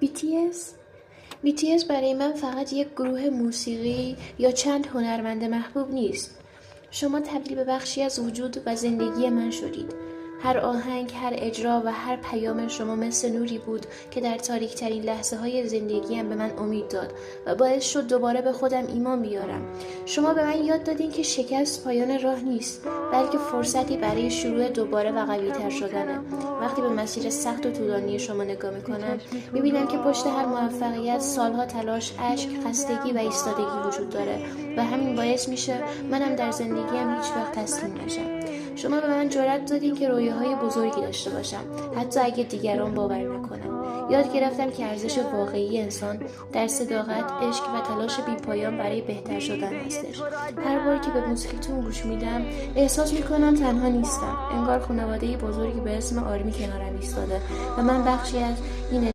BTS BTS برای من فقط یک گروه موسیقی یا چند هنرمند محبوب نیست. شما تبدیل به بخشی از وجود و زندگی من شدید. هر آهنگ، هر اجرا و هر پیام شما مثل نوری بود که در تاریک‌ترین لحظه‌های زندگیم به من امید داد و باعث شد دوباره به خودم ایمان بیارم. شما به من یاد دادین که شکست پایان راه نیست، بلکه فرصتی برای شروع دوباره و قوی‌تر شدنه. وقتی به مسیر سخت و طولانی شما نگاه می‌کنم، می‌بینم که پشت هر موفقیت سالها تلاش، اشک، خستگی و ایستادگی وجود داره و همین باعث میشه منم در زندگیم هیچ وقت تسلیم نشم. شما به من جرأت دادین که رویاهای بزرگی داشته باشم، حتی اگه دیگران باور نکنن. یاد گرفتم که ارزش واقعی انسان در صداقت، عشق و تلاش بی‌پایان برای بهتر شدن هستش. هر بار که به موسیقیتون گوش میدم، احساس میکنم تنها نیستم. انگار خانواده بزرگی به اسم آرمی کنارم ایستاده و من بخشی از این